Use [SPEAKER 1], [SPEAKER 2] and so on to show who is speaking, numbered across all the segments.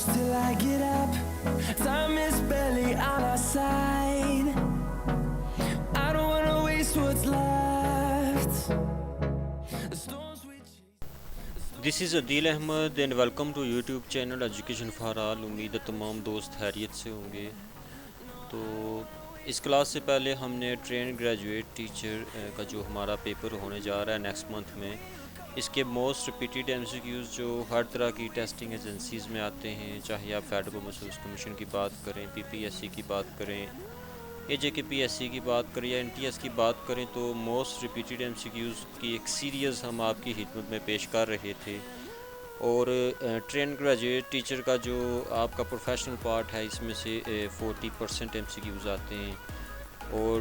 [SPEAKER 1] close till I get up. Time is barely on our side. I don't wanna waste what's left. The storms we chase.
[SPEAKER 2] This is Adeel Ahmed and welcome to YouTube channel Education for All. उम्मीद है तमाम दोस्त खैरियत से होंगे। तो इस class से पहले हमने ट्रेन ग्रेजुएट टीचर का जो हमारा पेपर होने जा रहा है नेक्स्ट मंथ में, इसके मोस्ट रिपीटेड एमसीक्यूज़ जो हर तरह की टेस्टिंग एजेंसीज़ में आते हैं, चाहे आप फेडरल पब्लिक सर्विस कमीशन की बात करें, पीपीएससी की बात करें, एजेकेपीएससी की बात करें या एनटीएस की बात करें, तो मोस्ट रिपीटेड एमसीक्यूज़ की एक सीरीज़ हम आपकी खिदमत में पेश कर रहे थे। और ट्रेन ग्रेजुएट टीचर का जो आपका प्रोफेशनल पार्ट है, इसमें से 40% एमसीक्यूज़ आते हैं और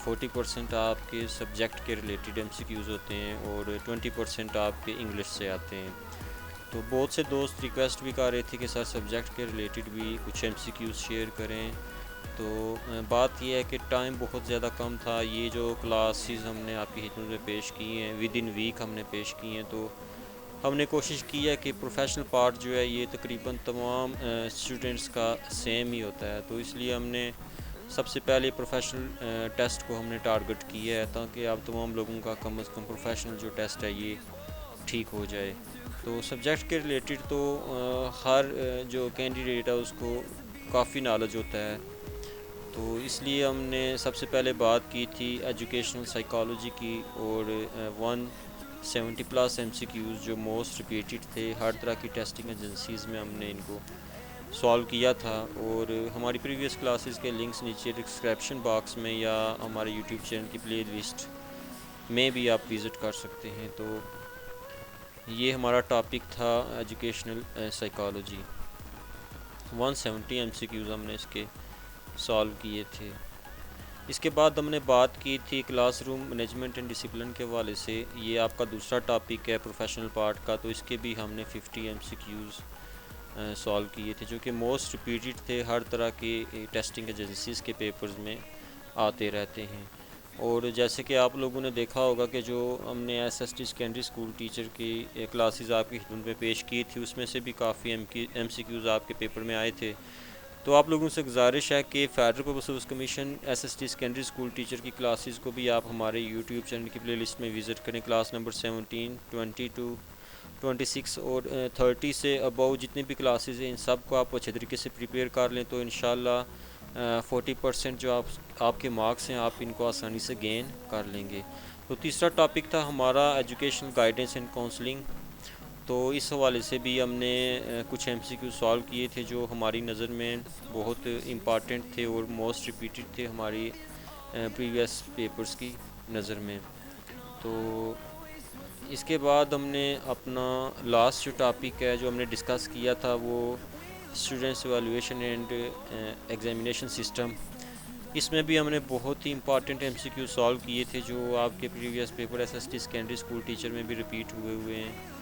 [SPEAKER 2] 40% आपके सब्जेक्ट के रिलेटेड एमसीक्यूज़ होते हैं और 20% आपके इंग्लिश से आते हैं। तो बहुत से दोस्त रिक्वेस्ट भी कर रहे थे कि सर सब्जेक्ट के रिलेटेड भी कुछ एमसीक्यूज़ शेयर करें। तो बात यह है कि टाइम बहुत ज़्यादा कम था। ये जो क्लासेस हमने आपकी खिदमत में पेश की हैं, विद इन वीक हमने पेश की हैं, तो हमने कोशिश की है कि प्रोफेशनल पार्ट जो है ये तकरीबन तमाम स्टूडेंट्स का सेम ही होता है। तो इसलिए हमने सबसे पहले प्रोफेशनल टेस्ट को हमने टारगेट किया है, ताकि आप तमाम लोगों का कम से कम प्रोफेशनल जो टेस्ट है ये ठीक हो जाए। तो सब्जेक्ट के रिलेटेड तो हर जो कैंडिडेट है उसको काफ़ी नॉलेज होता है। तो इसलिए हमने सबसे पहले बात की थी एजुकेशनल साइकोलॉजी की और 170+ एमसीक्यूज़ जो मोस्ट रिपीटेड थे हर तरह की टेस्टिंग एजेंसीज़ में, हमने इनको सॉल्व किया था। और हमारी प्रीवियस क्लासेस के लिंक्स नीचे डिस्क्रिप्शन बॉक्स में या हमारे यूट्यूब चैनल की प्ले लिस्ट में भी आप विज़िट कर सकते हैं। तो ये हमारा टॉपिक था एजुकेशनल साइकोलॉजी। 170 एमसीक्यूज़ हमने इसके सॉल्व किए थे। इसके बाद हमने बात की थी क्लासरूम मैनेजमेंट एंड डिसिप्लिन के हवाले से। ये आपका दूसरा टॉपिक है प्रोफेशनल पार्ट का, तो इसके भी हमने 50 एमसीक्यूज़ सॉल्व किए थे जो कि मोस्ट रिपीटेड थे, हर तरह के टेस्टिंग एजेंसीज़ के पेपर्स में आते रहते हैं। और जैसे कि आप लोगों ने देखा होगा कि जो हमने एसएसटी सेकेंडरी स्कूल टीचर की क्लासेस आपकी खिदमत में पेश की थी, उसमें से भी काफ़ी एमसीक्यूज़ आपके पेपर में आए थे। तो आप लोगों से गुजारिश है कि federal public service commission SST secondary school teacher की क्लासेस को भी आप हमारे यूट्यूब चैनल की प्लेलिस्ट में विज़िट करें। क्लास नंबर 17, 22, 26 और 30 से अबव जितनी भी क्लासेस हैं, इन सब को आप अच्छे तरीके से प्रिपेयर कर लें तो इंशाल्लाह 40% जो आपके मार्क्स हैं आप इनको आसानी से गेन कर लेंगे। तो तीसरा टॉपिक था हमारा एजुकेशनल गाइडेंस एंड काउंसलिंग। तो इस हवाले से भी हमने कुछ एमसीक्यू सॉल्व किए थे जो हमारी नज़र में बहुत इम्पॉर्टेंट थे और मोस्ट रिपीटेड थे हमारी प्रीवियस पेपर्स की नज़र में। तो इसके बाद हमने अपना लास्ट जो टॉपिक है जो हमने डिस्कस किया था वो students evaluation and examination system. इसमें भी हमने बहुत ही इंपॉर्टेंट एमसीक्यू सॉल्व किए थे जो आपके previous paper SST secondary school teacher में भी रिपीट हुए हैं।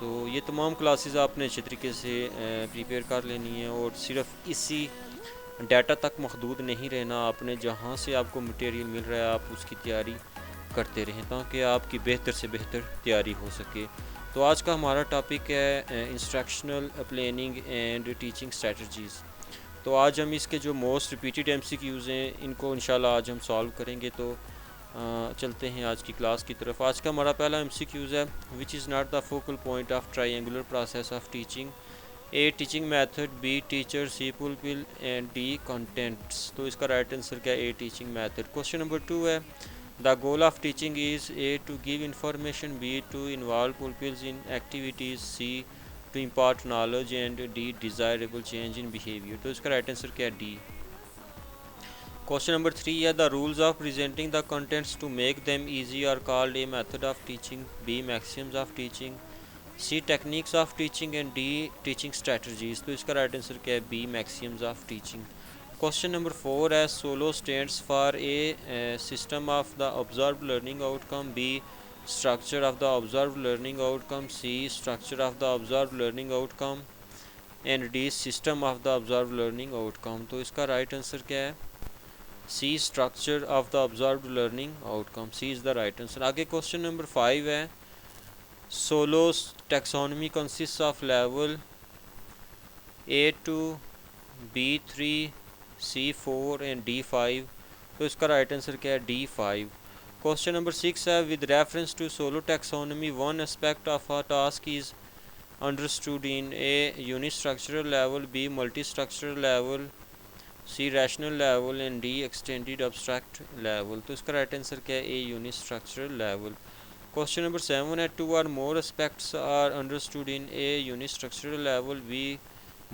[SPEAKER 2] तो ये तमाम क्लासेस आपने अच्छे तरीके से प्रिपेयर कर लेनी है और सिर्फ इसी डाटा तक महदूद नहीं रहना। आपने जहाँ से आपको मटेरियल मिल रहा है आप उसकी तैयारी करते रहें ताकि आपकी बेहतर से बेहतर तैयारी हो सके। तो आज का हमारा टॉपिक है instructional planning and teaching strategies. तो आज हम इसके जो मोस्ट रिपीटेड एमसीक्यूज़ हैं इनको इंशाल्लाह आज हम सॉल्व करेंगे। तो चलते हैं आज की क्लास की तरफ। आज का हमारा पहला एमसीक्यूज़ है which is not the focal point of triangular process of teaching, A teaching method, B teacher, C pupil and D contents. तो इसका राइट आंसर क्या है? A teaching method. Question number 2 है the goal of teaching is A to give information, B to involve pupils in activities, C to impart knowledge and D desirable change in behaviour. तो इसका right answer क्या है? D. Question number 3 है the rules of presenting the contents to make them easy are called a method of teaching, B maxims of teaching, C techniques of teaching and D teaching strategies। तो इसका right answer क्या है? B maxims of teaching। Question number 4 है solo stands for a system of the observed learning outcome, B structure of the observed learning outcome, C structure of the observed learning outcome and D system of the observed learning outcome। तो इसका right answer क्या है? C structure of the observed learning outcome. C is the right answer. आगे question number 5 है SOLO's taxonomy consist of level A2, B3, C4 and D5। तो इसका right answer क्या है? D5। क्वेश्चन नंबर 6 है with reference to SOLO taxonomy one aspect of a task is understood in A unistructural level, B multistructural level, C rational level and D extended abstract level। तो इसका right answer क्या है? A unistructural level। Question number 7 है two or more aspects are understood in A unistructural level, B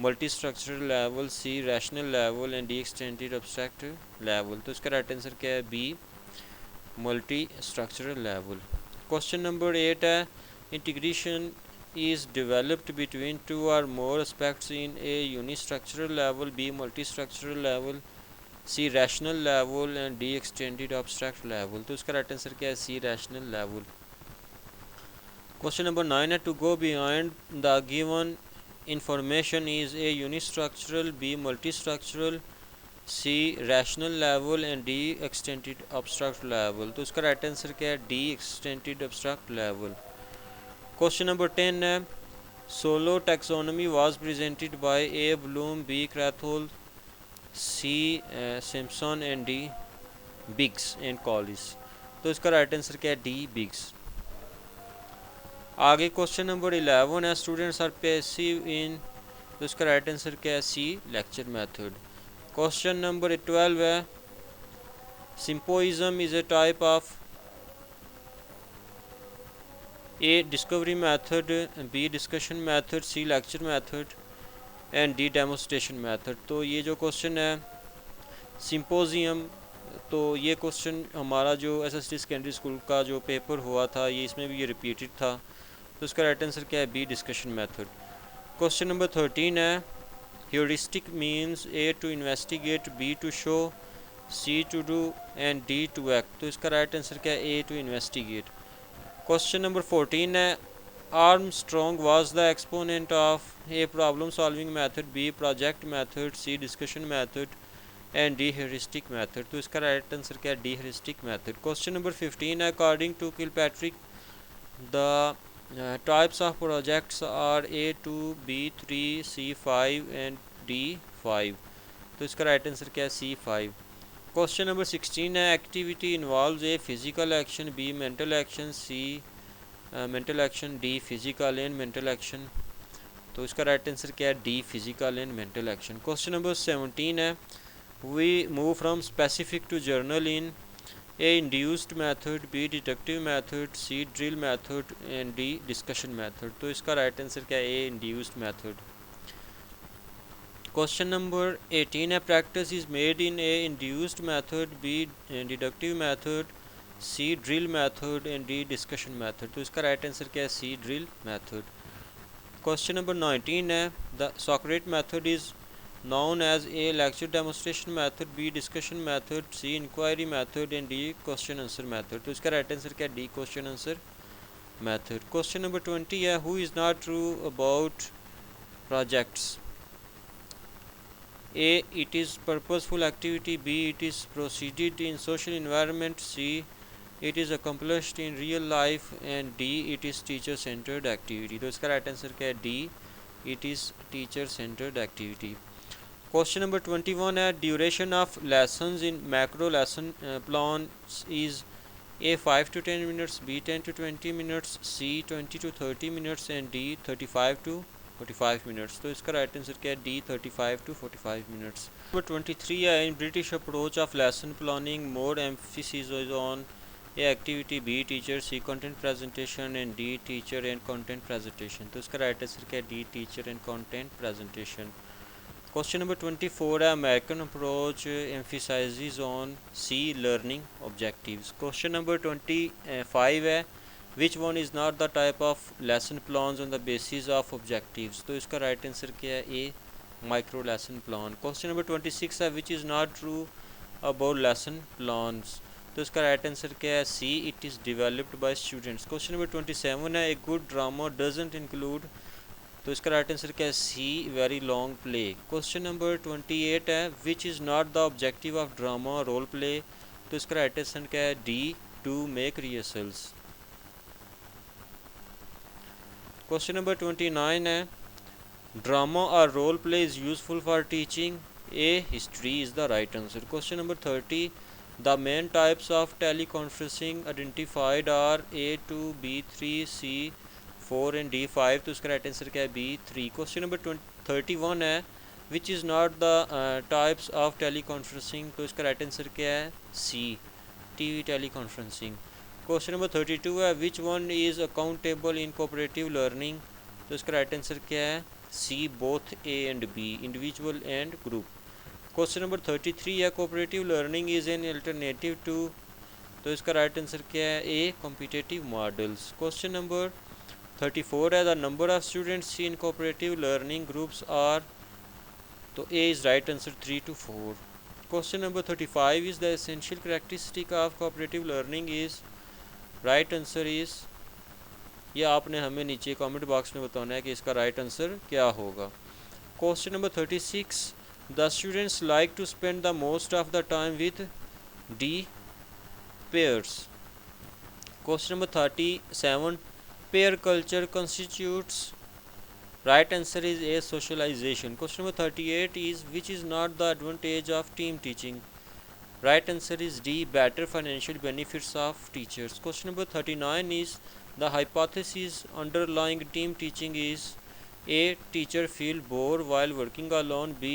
[SPEAKER 2] multistructural level, C rational level and D extended abstract level। तो इसका right answer क्या है? B multistructural level। Question number 8 है integration is developed between two or more aspects in A unistructural level, B multistructural level, C rational level and D extended abstract level। तो इसका right answer क्या है? C rational level। Question number 9 है to go beyond the given information is A unistructural, B multistructural, C rational level and D extended abstract level। तो इसका right answer क्या है? D extended abstract level। Question number 10 है SOLO taxonomy was presented by A Bloom, B Krathwohl, C Simpson and D Biggs and Collis. तो इसका right answer क्या है? D बिग्स। आगे क्वेश्चन नंबर 11 है स्टूडेंट्स आर पैसिव इन। तो इसका राइट आंसर क्या है? C lecture method. Question number 12 है symposium is a type of A discovery method, B discussion method, C lecture method and D demonstration method। तो ये जो क्वेश्चन है सिंपोजियम, तो ये क्वेश्चन हमारा जो SST सेकेंडरी स्कूल का जो पेपर हुआ था ये इसमें भी ये रिपीटेड था। तो इसका राइट आंसर क्या है? B discussion method. Question number 13 है heuristic means A to investigate, B to show, C to do and D to act. तो इसका राइट आंसर क्या है? A to investigate. Question number 14 है Armstrong was the exponent of A problem solving method, B project method, C discussion method and D heuristic method. तो इसका right answer क्या है? D heuristic method. Question number 15 है according to Kilpatrick the types of projects are A2, B3, C5 and D5। तो इसका right answer क्या है? C5। Question number 16 है activity involves A physical action, B mental action, C mental action, D physical and mental action. तो इसका right answer क्या है? D physical and mental action. Question number 17 है we move from specific to general in A induced method, B deductive method, C drill method and D discussion method. तो इसका right answer क्या है? A induced method. Question number 18 है practice is made in A induced method, B deductive method, C drill method and D discussion method. तो इसका right answer क्या है? C drill method. Question number 19 है the Socratic method is known as A lecture demonstration method, B discussion method, C inquiry method and D question answer method। तो इसका right answer क्या है? D question answer method। Question number 20 है who is not true about projects, A it is purposeful activity, B it is proceeded in social environment, C it is accomplished in real life and D it is teacher centered activity। तो इसका right answer क्या है? D it is teacher centered activity। Question number 21 है duration of lessons in macro lesson plan is A 5 to 10 minutes, B 10 to 20 minutes, C 20 to 30 minutes and D 35 to 45 minutes। तो इसका right answer क्या है? D 35 to 45 minutes। Number 23 है in British approach of lesson planning more emphasis is on A activity, B teacher, C content presentation and D teacher and content presentation. तो इसका right answer क्या है? D teacher and content presentation. Question number 24 है American approach emphasises on C learning objectives. Question number 25 है which one is not the type of lesson plans on the basis of objectives. तो इसका right answer क्या है? A micro lesson plan. Question number 26 है which is not true about lesson plans. तो इसका right answer क्या है? C it is developed by students. Question number 27 है a good drama doesn't include. तो इसका राइट आंसर क्या है? C very long play. Question number 28 है which is not the objective of drama role play. तो इसका राइट आंसर क्या है? D to make rehearsals. Question number 29 है Drama or role play is useful for teaching? A. History is the right answer. Question number 30. The main types of teleconferencing identified are A2, B3, C4 and D5. तो इसका right answer क्या है? B3. Question number 31 है which is not the types of teleconferencing, तो इसका right answer क्या है? C, TV teleconferencing. Question number 32 है which one is accountable in cooperative learning, तो इसका राइट आंसर क्या है? C, both A and B, individual and group. Question number 33 है cooperative learning is an alternative to, तो इसका राइट आंसर क्या है? A, competitive models. Question number 34 है the number of students in cooperative learning groups are, तो A is right answer 3 to 4. Question number 35 is the essential characteristic of cooperative learning is, right answer is, ये आपने हमें नीचे comment box में बताना है कि इसका राइट आंसर क्या होगा. Question number 36 the students like to spend the most of the time with D, peers. Question number 37 peer culture constitutes, right answer is A, socialisation. Question number 38 is which is not the advantage of team teaching, right answer is D, better financial benefits of teachers. Question number 39 is the hypothesis underlying team teaching is A. Teacher feel bored while working alone. B.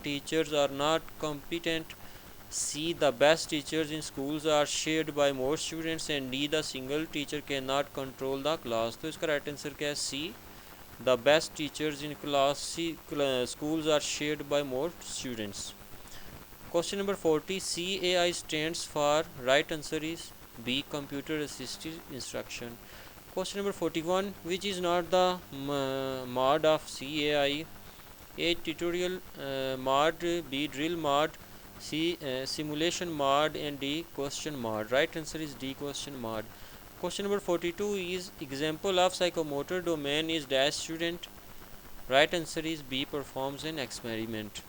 [SPEAKER 2] Teachers are not competent. C. The best teachers in schools are shared by more students. And D. The single teacher cannot control the class. तो इसका right answer क्या है? C. The best teachers in schools are shared by more students. Question number 40. CAI stands for, right answer is B. Computer assisted instruction. Question number 41 which is not the mod of CAI? A. Tutorial mod, B. Drill mod, C. Simulation mod and D. Question mod. Right answer is D. Question mod. Question number 42 is example of psychomotor domain is dash student. Right answer is B. Performs an experiment.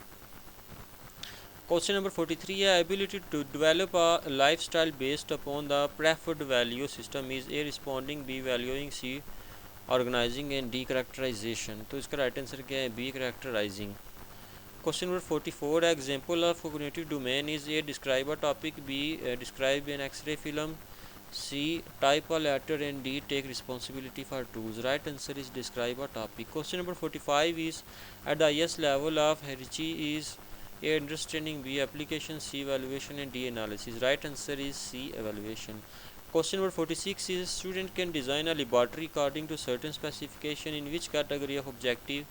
[SPEAKER 2] Question number 43 है ability to develop a lifestyle based upon the preferred value system is A. responding, B. valuing, C. organizing and D. characterization. तो इसका right answer क्या है? B. characterizing. Question number 44 है example of cognitive domain is A. describe a topic, B. describe an X-ray film, C. type a letter and D. take responsibility for tools. Right answer is describe a topic. Question number 45 is at the highest level of hierarchy is A. understanding, B. application, C. evaluation and D. analysis. Right answer is C. evaluation. Question number 46 is student can design a laboratory according to certain specification in which category of objective?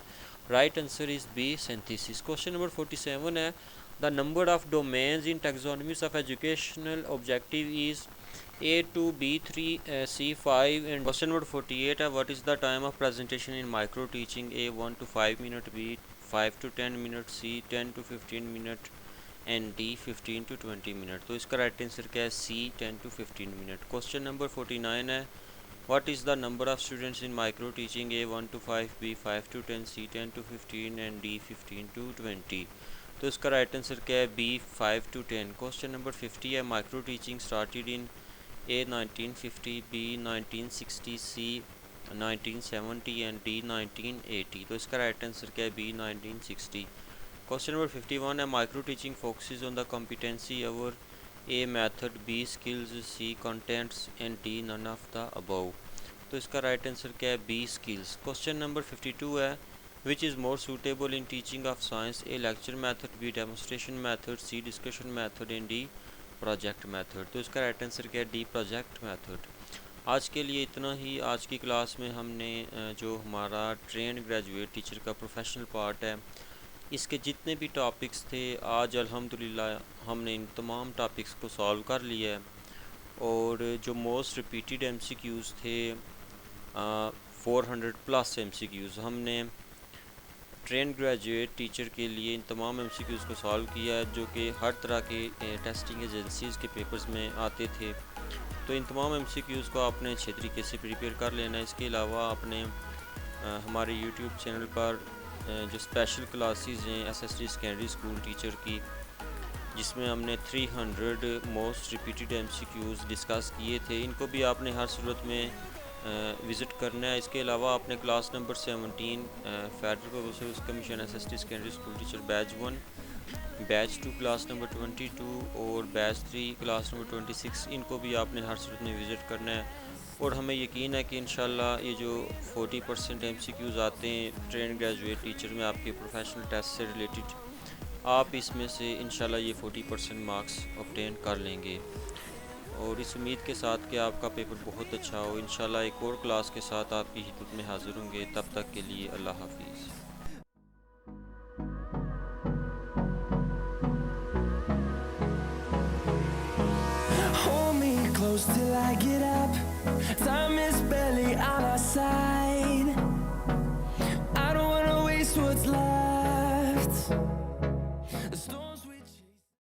[SPEAKER 2] Right answer is B. synthesis. Question number 47 है the number of domains in taxonomies of educational objective is A2, B3, C5 and question number 48 है what is the time of presentation in micro teaching? A. 1 to 5 minute, B. 5 to 10 minutes, C. 10 to 15 minute and D. 15 to 20 minute. तो इसका right answer क्या है? C. 10 to 15 minute. Question number 49 है what is the number of students in micro teaching? A. 1 to 5, B. 5 to 10, C. 10 to 15 and D. 15 to 20. तो इसका right answer क्या है? B. 5 to 10. Question number 50 है micro teaching started in A. 1950, B. 1960, C. 1970 and D. 1980. तो इसका right answer क्या है? B. 1960. Question number 51 है micro teaching focuses on the competency over A. Method, B. Skills, C. Contents and D. None of the above. तो इसका right answer क्या है? B. Skills. Question number 52 है which is more suitable in teaching of science? A. Lecture method, B. Demonstration method, C. Discussion method and D. Project method. तो इसका right answer क्या है? D. Project method. आज के लिए इतना ही. आज की क्लास में हमने जो हमारा ट्रेन ग्रेजुएट टीचर का प्रोफेशनल पार्ट है इसके जितने भी टॉपिक्स थे आज अल्हम्दुलिल्लाह हमने इन तमाम टॉपिक्स को सॉल्व कर लिया है. और जो मोस्ट रिपीटेड MCQs थे 400+ MCQs हमने ट्रेन ग्रेजुएट टीचर के लिए इन तमाम MCQs को सॉल्व किया है जो कि हर तरह के टेस्टिंग एजेंसीज़ के पेपर्स में आते थे. तो इन तमाम MCQs को आपने अच्छे तरीके से प्रिपेयर कर लेना है. इसके अलावा आपने हमारे YouTube चैनल पर जो स्पेशल क्लासेस हैं SST सेकेंडरी स्कूल टीचर की जिसमें हमने 300 मोस्ट रिपीटेड MCQs डिस्कस किए थे इनको भी आपने हर सूरत में विज़िट करना है। इसके अलावा आपने class number 17 federal public service commission SST secondary school teacher batch 1, batch 2 class number 22 और बैच 3 क्लास नंबर 26, इनको भी आपने हर सूरत में विज़िट करना है। और हमें यकीन है कि इंशाल्लाह ये जो 40% MCQs आते हैं ट्रेन ग्रेजुएट टीचर में आपके प्रोफेशनल टेस्ट से रिलेटेड, आप इसमें से इंशाल्लाह ये 40% मार्क्स ऑब्टेन कर लेंगे। और इस उम्मीद के साथ कि आपका पेपर बहुत अच्छा हो, इंशाल्लाह एक और क्लास के साथ आपकी खिदमत में हाज़िर होंगे। तब तक के लिए अल्लाह हाफिज़।
[SPEAKER 1] Hold me close till I get up. Time is barely on our side. I don't wanna waste what's left.